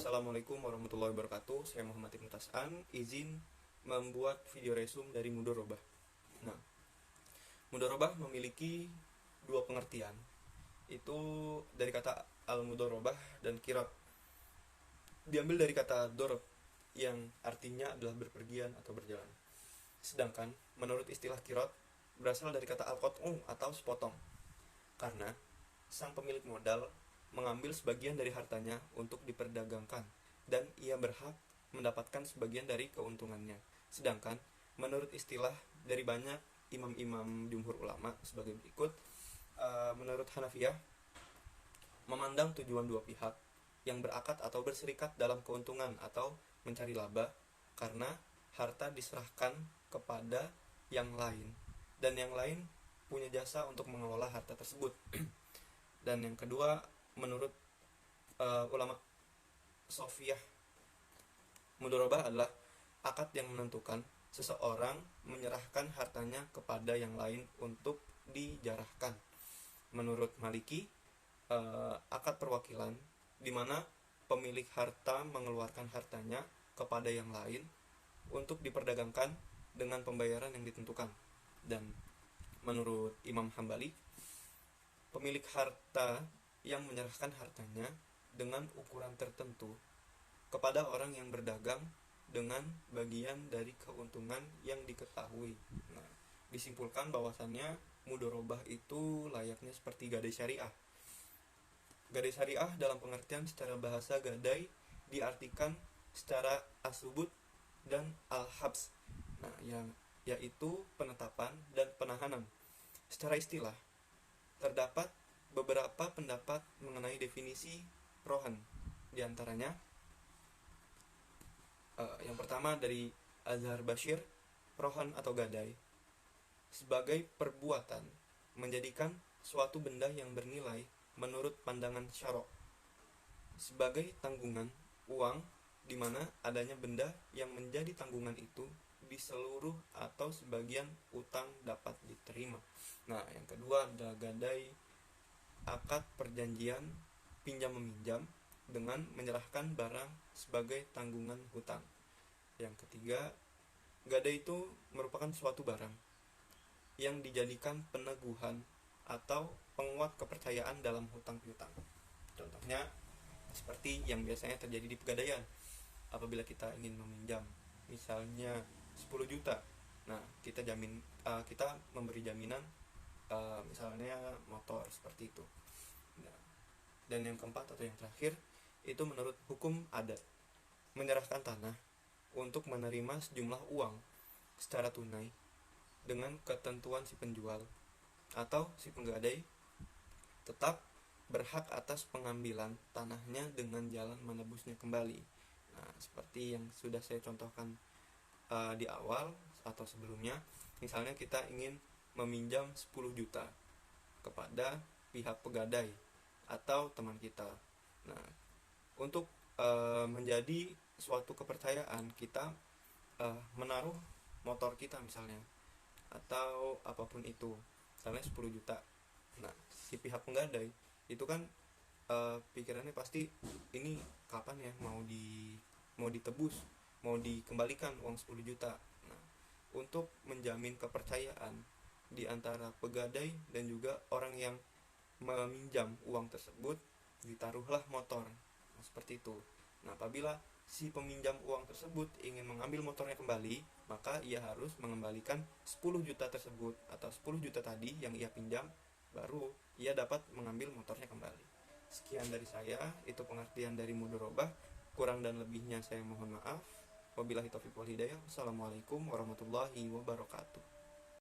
Assalamualaikum warahmatullahi wabarakatuh. Saya Muhammad Ibnu Tas'an, izin membuat video resume dari mudharabah. Nah, mudharabah memiliki dua pengertian. Itu dari kata al-mudharabah dan qira'ah. Diambil dari kata dorob yang artinya adalah berpergian atau berjalan. Sedangkan menurut istilah qira'ah berasal dari kata al-qat'u atau sepotong. Karena sang pemilik modal mengambil sebagian dari hartanya untuk diperdagangkan dan ia berhak mendapatkan sebagian dari keuntungannya. Sedangkan menurut istilah dari banyak imam-imam jumhur ulama sebagai berikut, menurut Hanafiyah memandang tujuan dua pihak yang berakad atau berserikat dalam keuntungan atau mencari laba karena harta diserahkan kepada yang lain dan yang lain punya jasa untuk mengelola harta tersebut. Dan yang kedua, menurut ulama Sofiyah, mudharabah adalah akad yang menentukan seseorang menyerahkan hartanya kepada yang lain untuk dijarahkan. Menurut Maliki, akad perwakilan di mana pemilik harta mengeluarkan hartanya kepada yang lain untuk diperdagangkan dengan pembayaran yang ditentukan. Dan menurut Imam Hambali, pemilik harta yang menyerahkan hartanya dengan ukuran tertentu kepada orang yang berdagang dengan bagian dari keuntungan yang diketahui. Nah, disimpulkan bahwasannya mudharabah itu layaknya seperti gadai syariah. Gadai syariah dalam pengertian secara bahasa gadai diartikan secara asubut dan al-habs. Nah, yaitu penetapan dan penahanan. Secara istilah terdapat beberapa pendapat mengenai definisi rohan. Di antaranya yang pertama dari Azhar Bashir, rohan atau gadai sebagai perbuatan menjadikan suatu benda yang bernilai menurut pandangan syara' sebagai tanggungan uang, di mana adanya benda yang menjadi tanggungan itu di seluruh atau sebagian utang dapat diterima. Nah, yang kedua ada gadai akad perjanjian pinjam meminjam dengan menyerahkan barang sebagai tanggungan hutang. Yang ketiga, gadai itu merupakan suatu barang yang dijadikan peneguhan atau penguat kepercayaan dalam hutang piutang. Contohnya seperti yang biasanya terjadi di pegadaian. Apabila kita ingin meminjam misalnya 10 juta. Nah, kita memberi jaminan misalnya motor seperti itu. Nah, dan yang keempat atau yang terakhir itu menurut hukum adat, menyerahkan tanah untuk menerima sejumlah uang secara tunai dengan ketentuan si penjual atau si penggadai tetap berhak atas pengambilan tanahnya dengan jalan menebusnya kembali. Nah, seperti yang sudah saya contohkan di awal atau sebelumnya, misalnya kita ingin meminjam 10 juta kepada pihak pegadai atau teman kita. Nah, untuk menjadi suatu kepercayaan kita menaruh motor kita misalnya atau apapun itu, misalnya 10 juta. Nah, si pihak penggadai itu kan pikirannya pasti ini kapan ya mau ditebus, mau dikembalikan uang 10 juta. Nah, untuk menjamin kepercayaan di antara pegadai dan juga orang yang meminjam uang tersebut, ditaruhlah motor. Nah, seperti itu. Nah, apabila si peminjam uang tersebut ingin mengambil motornya kembali, maka ia harus mengembalikan 10 juta tersebut atau 10 juta tadi yang ia pinjam, baru ia dapat mengambil motornya kembali. Sekian dari saya, itu pengertian dari mudharabah. Kurang dan lebihnya saya mohon maaf. Wabillahi taufiq wal hidayah. Wassalamualaikum warahmatullahi wabarakatuh.